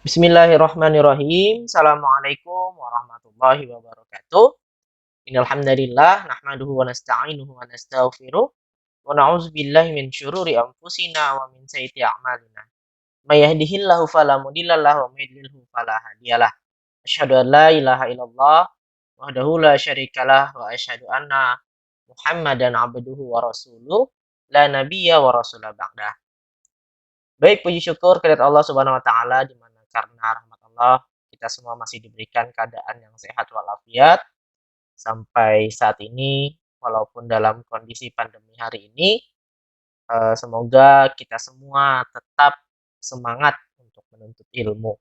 Bismillahirrahmanirrahim. Assalamualaikum warahmatullahi wabarakatuh. Innal hamdalillah nahmaduhu wa nasta'inuhu wa nastaghfiruh wa na'udzu billahi min syururi anfusina wa min sayyiati a'malina. May yahdihillahu fala mudhillalah wa may yudlilhu fala hadiyalah. Asyhadu an la ilaha illallah wahdahu la syarikalah wa asyhadu anna Muhammadan abduhu wa rasuluh la nabiyya wa rasula ba'dah. Baik, puji syukur kehadirat Allah Subhanahu wa taala di mana karena rahmat Allah kita semua masih diberikan keadaan yang sehat walafiat sampai saat ini walaupun dalam kondisi pandemi hari ini semoga kita semua tetap semangat untuk menuntut ilmu.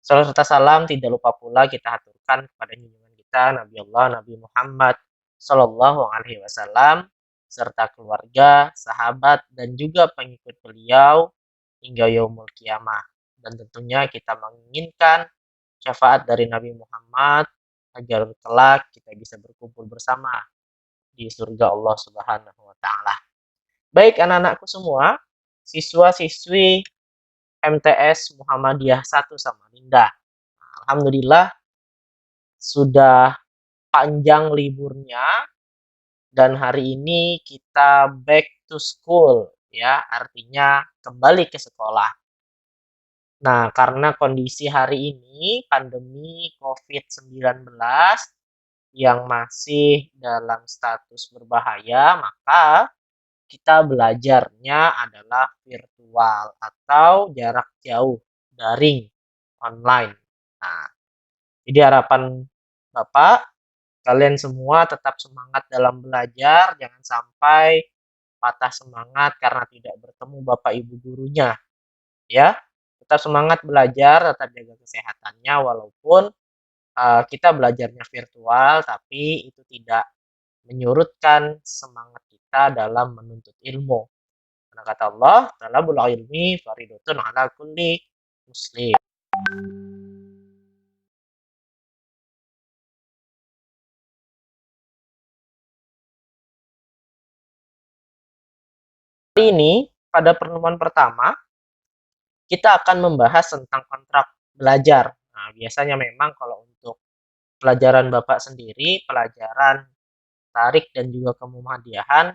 Salam serta salam tidak lupa pula kita aturkan kepada junjungan kita Nabi Allah Nabi Muhammad Sallallahu Alaihi Wasallam serta keluarga, sahabat dan juga pengikut beliau hingga yaumul kiamah. Dan tentunya kita menginginkan syafaat dari Nabi Muhammad agar kelak kita bisa berkumpul bersama di surga Allah Subhanahu wa taala. Baik anak-anakku semua, siswa-siswi MTS Muhammadiyah 1 Samarinda. Alhamdulillah sudah panjang liburnya dan hari ini kita back to school ya, artinya kembali ke sekolah. Nah, karena kondisi hari ini pandemi COVID-19 yang masih dalam status berbahaya, maka kita belajarnya adalah virtual atau jarak jauh, daring, online. Nah, jadi harapan Bapak, kalian semua tetap semangat dalam belajar, jangan sampai patah semangat karena tidak bertemu Bapak Ibu gurunya, ya. Tetap semangat belajar, tetap jaga kesehatannya walaupun kita belajarnya virtual, tapi itu tidak menyurutkan semangat kita dalam menuntut ilmu. Karena kata Allah, talabul ilmi faridatun ala kulli muslim. Hari ini, pada pertemuan pertama, kita akan membahas tentang kontrak belajar. Nah, biasanya memang kalau untuk pelajaran Bapak sendiri, pelajaran tarik dan juga kemuhamadiyahan,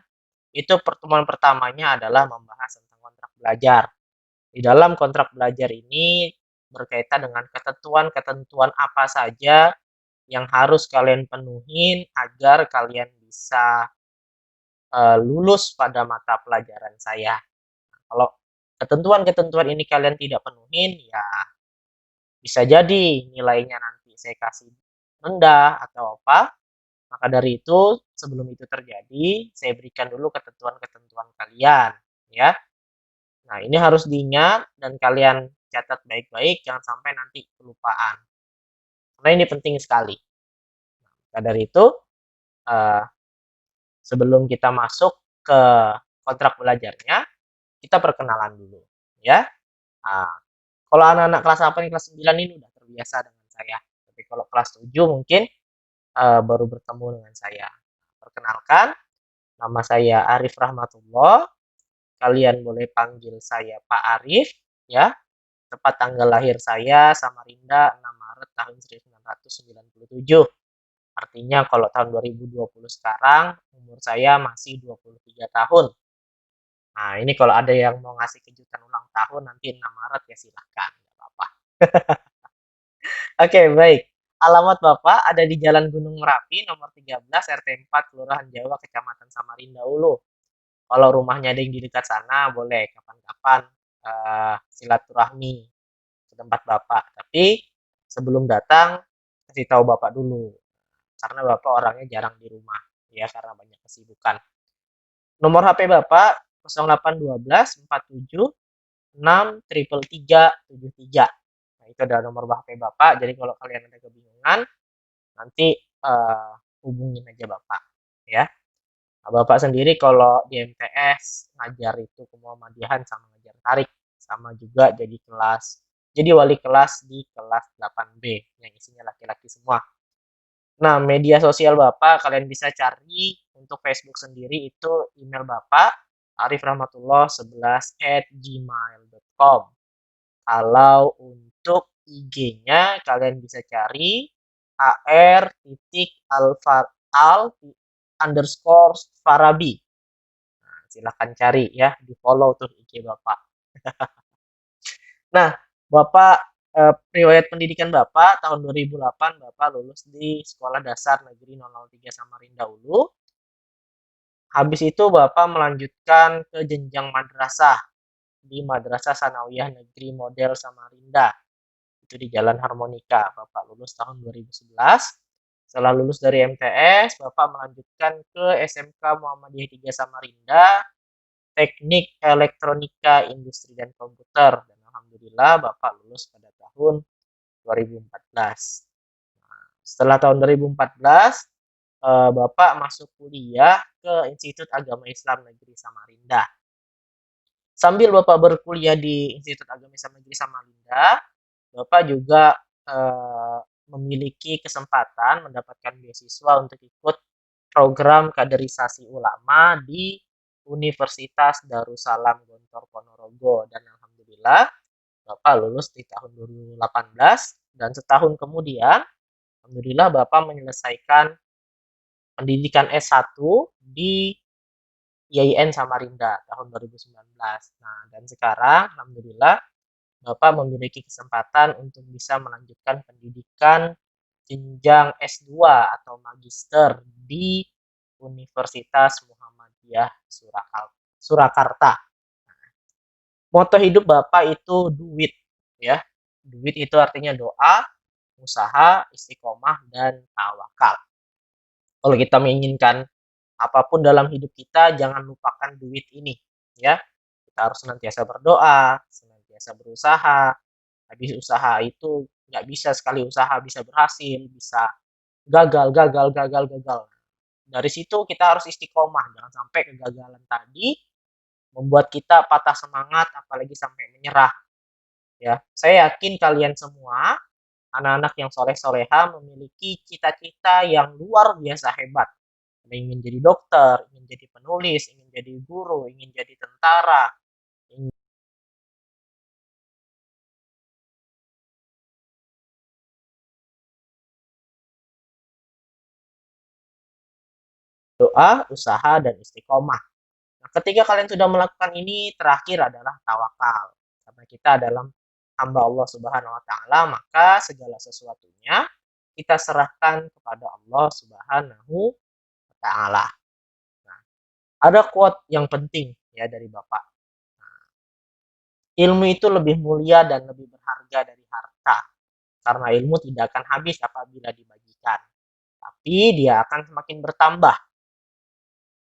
itu pertemuan pertamanya adalah membahas tentang kontrak belajar. Di dalam kontrak belajar ini berkaitan dengan ketentuan-ketentuan apa saja yang harus kalian penuhin agar kalian bisa lulus pada mata pelajaran saya. Nah, kalau ketentuan-ketentuan ini kalian tidak penuhin, ya bisa jadi nilainya nanti saya kasih rendah atau apa. Maka dari itu, sebelum itu terjadi, saya berikan dulu ketentuan-ketentuan kalian, ya. Nah, ini harus diingat dan kalian catat baik-baik, jangan sampai nanti kelupaan. Karena ini penting sekali. Maka dari itu, eh, sebelum kita masuk ke kontrak belajarnya, kita perkenalan dulu, ya. Nah, kalau anak-anak kelas 8, kelas 9 ini udah terbiasa dengan saya. Tapi kalau kelas 7 mungkin baru bertemu dengan saya. Perkenalkan, nama saya Arif Rahmatullah. Kalian boleh panggil saya Pak Arif, ya. Tepat tanggal lahir saya Samarinda 6 Maret tahun 1997. Artinya kalau tahun 2020 sekarang umur saya masih 23 tahun. Nah, ini kalau ada yang mau ngasih kejutan ulang tahun nanti 6 Maret ya silahkan, nggak apa-apa. Oke, baik. Alamat Bapak ada di Jalan Gunung Merapi nomor 13 RT 4 Kelurahan Jawa Kecamatan Samarinda Ulu. Kalau rumahnya ada yang di dekat sana boleh kapan-kapan silaturahmi ke tempat Bapak. Tapi sebelum datang kasih tahu Bapak dulu karena Bapak orangnya jarang di rumah ya karena banyak kesibukan. Nomor HP Bapak 0812 47 6 triple 373. Nah, itu adalah nomor HP Bapak. Jadi kalau kalian ada kebingungan, nanti hubungin aja Bapak, ya. Nah, Bapak sendiri kalau di MTS ngajar itu kemuhamadiyahan sama ngajar tarik, sama juga jadi wali kelas di kelas 8B yang isinya laki-laki semua. Nah, media sosial Bapak kalian bisa cari untuk Facebook sendiri itu email Bapak arifrahmatullah11@gmail.com. Kalau untuk IG-nya kalian bisa cari hr.al_farabi. Nah, silahkan cari ya, di follow tuh IG Bapak. Nah, Bapak riwayat pendidikan Bapak tahun 2008 Bapak lulus di Sekolah Dasar Negeri 003 Samarinda Ulu. Habis itu Bapak melanjutkan ke jenjang madrasah di Madrasah Sanawiyah Negeri Model Samarinda. Itu di Jalan Harmonika. Bapak lulus tahun 2011. Setelah lulus dari MTS, Bapak melanjutkan ke SMK Muhammadiyah 3 Samarinda, Teknik Elektronika Industri dan Komputer. Dan alhamdulillah Bapak lulus pada tahun 2014. Nah, setelah tahun 2014, Bapak masuk kuliah ke Institut Agama Islam Negeri Samarinda. Sambil Bapak berkuliah di Institut Agama Islam Negeri Samarinda, Bapak juga memiliki kesempatan mendapatkan beasiswa untuk ikut program kaderisasi ulama di Universitas Darussalam Gontor Ponorogo, dan alhamdulillah Bapak lulus di tahun 2018, dan setahun kemudian alhamdulillah Bapak menyelesaikan pendidikan S1 di IAIN Samarinda tahun 2019. Nah, dan sekarang alhamdulillah Bapak memiliki kesempatan untuk bisa melanjutkan pendidikan jenjang S2 atau magister di Universitas Muhammadiyah Surakarta. Moto hidup Bapak itu duit, ya. Duit itu artinya doa, usaha, istiqomah, dan tawakal. Kalau kita menginginkan apapun dalam hidup kita, jangan lupakan duit ini, ya. Kita harus senantiasa berdoa, senantiasa berusaha. Habis usaha itu nggak bisa sekali usaha bisa berhasil, bisa gagal, gagal, gagal, gagal. Dari situ kita harus istiqomah, jangan sampai kegagalan tadi membuat kita patah semangat, apalagi sampai menyerah. Ya, saya yakin kalian semua anak-anak yang soleh-soleha memiliki cita-cita yang luar biasa hebat. Ada yang ingin jadi dokter, ingin jadi penulis, ingin jadi guru, ingin jadi tentara, ingin doa, usaha, dan istiqomah. Nah, ketika kalian sudah melakukan ini, terakhir adalah tawakal. Karena kita dalam hamba Allah Subhanahu wa taala, maka segala sesuatunya kita serahkan kepada Allah Subhanahu wa taala. Nah, ada quote yang penting ya dari Bapak. Ilmu itu lebih mulia dan lebih berharga dari harta. Karena ilmu tidak akan habis apabila dibagikan, tapi dia akan semakin bertambah.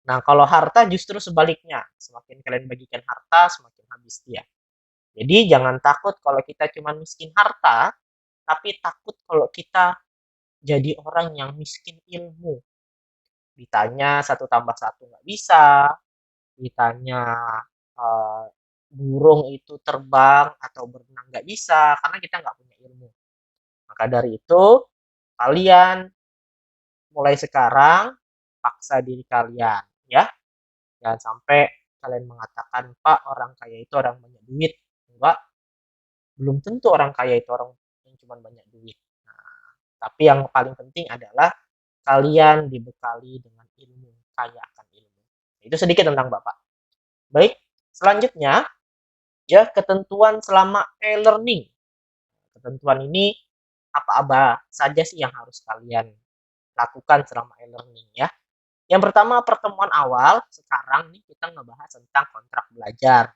Nah, kalau harta justru sebaliknya. Semakin kalian bagikan harta, semakin habis dia. Jadi jangan takut kalau kita cuma miskin harta, tapi takut kalau kita jadi orang yang miskin ilmu. Ditanya satu tambah satu nggak bisa, ditanya uh, burung itu terbang atau berenang nggak bisa, karena kita nggak punya ilmu. Maka dari itu, kalian mulai sekarang paksa diri kalian, ya. Jangan sampai kalian mengatakan, Pak, orang kaya itu orang banyak duit. Enggak, belum tentu orang kaya itu orang yang cuma banyak duit. Nah, tapi yang paling penting adalah kalian dibekali dengan ilmu, kaya akan ilmu. Itu sedikit tentang Bapak. Baik, selanjutnya ya ketentuan selama e-learning. Ketentuan ini apa-apa saja sih yang harus kalian lakukan selama e-learning ya. Yang pertama, pertemuan awal, sekarang nih kita ngebahas tentang kontrak belajar.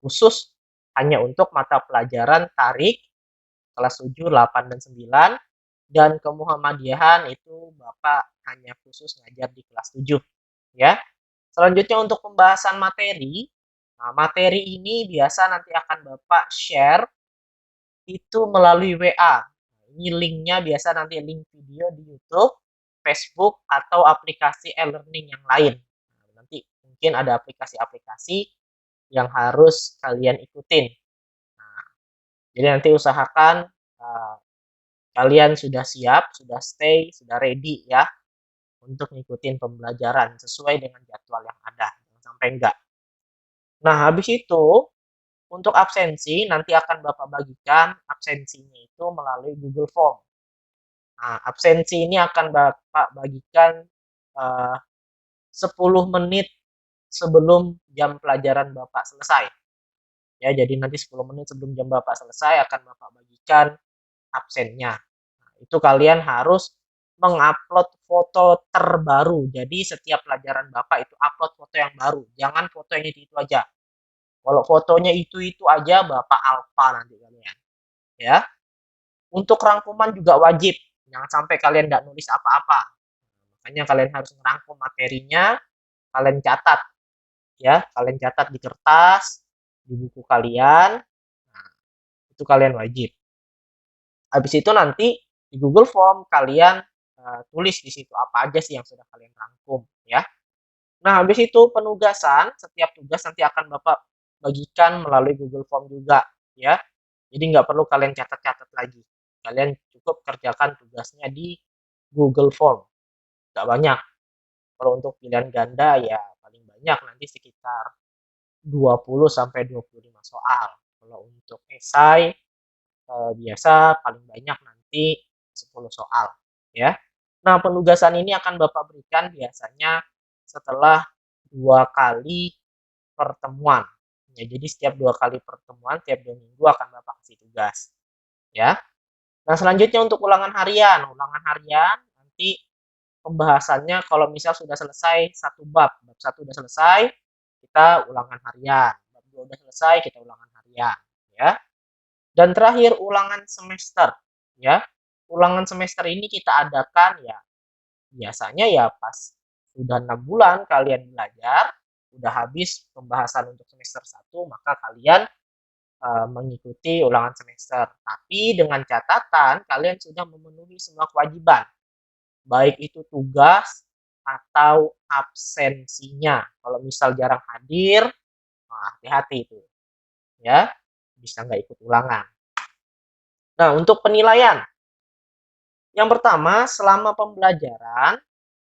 Khusus hanya untuk mata pelajaran tarik kelas 7, 8, dan 9. Dan kemuhammadiyahan itu Bapak hanya khusus ngajar di kelas 7. Ya. Selanjutnya untuk pembahasan materi. Nah, materi ini biasa nanti akan Bapak share itu melalui WA. Ini linknya biasa nanti link video di YouTube, Facebook, atau aplikasi e-learning yang lain. Nah, nanti mungkin ada aplikasi-aplikasi yang harus kalian ikutin. Nah, jadi nanti usahakan kalian sudah siap, sudah stay, sudah ready ya untuk ngikutin pembelajaran sesuai dengan jadwal yang ada. Jangan sampai enggak. Nah, habis itu Untuk absensi, nanti akan Bapak bagikan absensinya itu melalui Google Form. Nah, absensi ini akan Bapak bagikan 10 menit sebelum jam pelajaran Bapak selesai. Ya, jadi nanti 10 menit sebelum jam Bapak selesai akan Bapak bagikan absennya. Nah, itu kalian harus mengupload foto terbaru. Jadi setiap pelajaran Bapak itu upload foto yang baru. Jangan foto yang itu aja. Kalau fotonya itu aja, Bapak alfa nanti kalian. Ya. Untuk rangkuman juga wajib. Jangan sampai kalian nggak nulis apa-apa. Makanya kalian harus merangkum materinya, kalian catat. Ya, kalian catat di kertas, di buku kalian. Nah, itu kalian wajib. Habis itu nanti di Google Form kalian tulis di situ apa aja sih yang sudah kalian rangkum, ya. Nah, habis itu penugasan, setiap tugas nanti akan Bapak bagikan melalui Google Form juga, ya. Jadi nggak perlu kalian catat-catat lagi. Kalian cukup kerjakan tugasnya di Google Form. Nggak banyak. Kalau untuk pilihan ganda ya paling banyak nanti sekitar 20 sampai 25 soal. Kalau untuk esai biasa paling banyak nanti 10 soal, ya. Nah, penugasan ini akan Bapak berikan biasanya setelah 2 kali pertemuan. Ya, jadi setiap 2 kali pertemuan, tiap 2 minggu akan Bapak kasih tugas, ya. Nah, selanjutnya untuk ulangan harian. Ulangan harian nanti pembahasannya kalau misal sudah selesai satu bab, bab 1 udah selesai, kita ulangan harian. Bab 2 udah selesai, kita ulangan harian, ya. Dan terakhir ulangan semester, ya. Ulangan semester ini kita adakan ya biasanya ya pas sudah 6 bulan kalian belajar, udah habis pembahasan untuk semester 1, maka kalian mengikuti ulangan semester. Tapi dengan catatan kalian sudah memenuhi semua kewajiban, baik itu tugas atau absensinya. Kalau misal jarang hadir, hati-hati itu, ya, bisa nggak ikut ulangan. Nah, untuk penilaian, yang pertama, selama pembelajaran,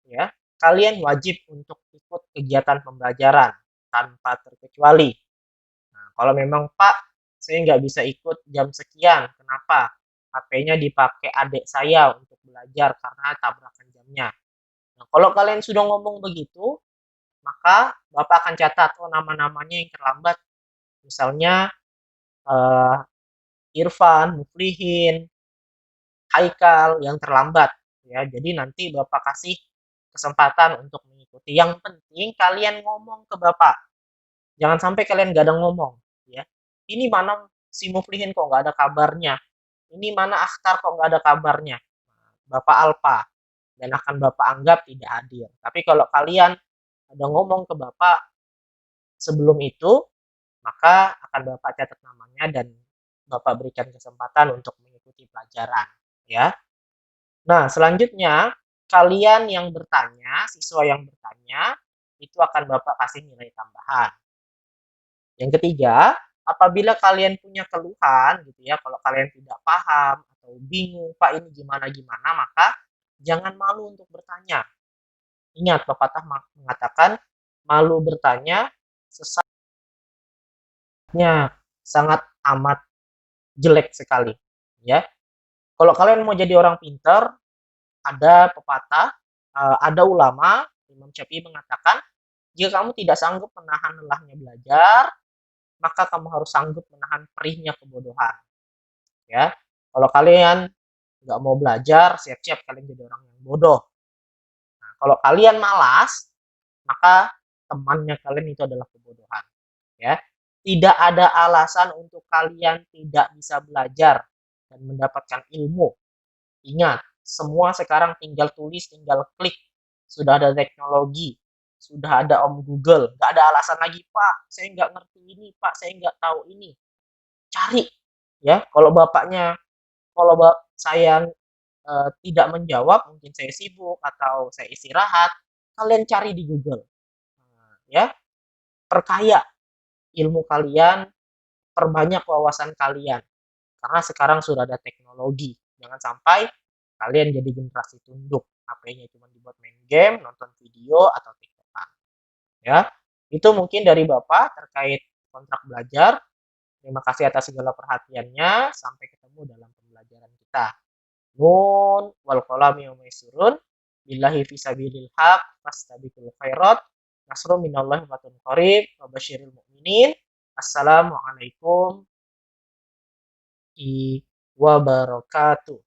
ya, kalian wajib untuk ikut kegiatan pembelajaran tanpa terkecuali. Nah, kalau memang Pak, saya nggak bisa ikut jam sekian, kenapa? HP-nya dipakai adik saya untuk belajar karena tabrakan jamnya. Nah, kalau kalian sudah ngomong begitu, maka Bapak akan catat, oh nama-namanya yang terlambat. Misalnya Irfan, Muflihin, Haikal yang terlambat, ya. Jadi nanti Bapak kasih kesempatan untuk mengikuti. Yang penting kalian ngomong ke Bapak. Jangan sampai kalian gak ada ngomong, ya. Ini mana si Muflihin kok nggak ada kabarnya? Ini mana Akhtar kok nggak ada kabarnya? Bapak alfa dan akan Bapak anggap tidak hadir. Tapi kalau kalian ada ngomong ke Bapak sebelum itu, maka akan Bapak catat namanya dan Bapak berikan kesempatan untuk mengikuti pelajaran, ya. Nah, selanjutnya kalian yang bertanya, siswa yang bertanya, itu akan Bapak kasih nilai tambahan. Yang ketiga, apabila kalian punya keluhan gitu ya, kalau kalian tidak paham atau bingung, Pak ini gimana-gimana, maka jangan malu untuk bertanya. Ingat, pepatah mengatakan malu bertanya sesatnya sangat amat jelek sekali, ya. Kalau kalian mau jadi orang pintar, ada pepatah, ada ulama, Imam Syafi'i mengatakan, jika kamu tidak sanggup menahan lelahnya belajar, maka kamu harus sanggup menahan perihnya kebodohan. Ya, kalau kalian nggak mau belajar, siap-siap kalian jadi orang yang bodoh. Nah, kalau kalian malas, maka temannya kalian itu adalah kebodohan. Ya, tidak ada alasan untuk kalian tidak bisa belajar dan mendapatkan ilmu. Ingat, semua sekarang tinggal tulis, tinggal klik. Sudah ada teknologi, sudah ada Om Google. Nggak ada alasan lagi, Pak, saya nggak ngerti ini, Pak, saya nggak tahu ini. Cari, ya. Kalau saya tidak menjawab, mungkin saya sibuk atau saya istirahat, kalian cari di Google. Ya, perkaya ilmu kalian, perbanyak wawasan kalian. Karena sekarang sudah ada teknologi. Jangan sampai kalian jadi generasi tunduk. HP-nya cuma dibuat main game, nonton video, atau TikTok. Ya, itu mungkin dari Bapak terkait kontrak belajar. Terima kasih atas segala perhatiannya. Sampai ketemu dalam pembelajaran kita. Nun wal qalami wa yasturun. Billahi fisabilil haq fastabiqul khairat. Nasrun minallahi wa fatun qarib wa basyiril mu'minin. Assalamualaikum warahmatullahi wabarakatuh.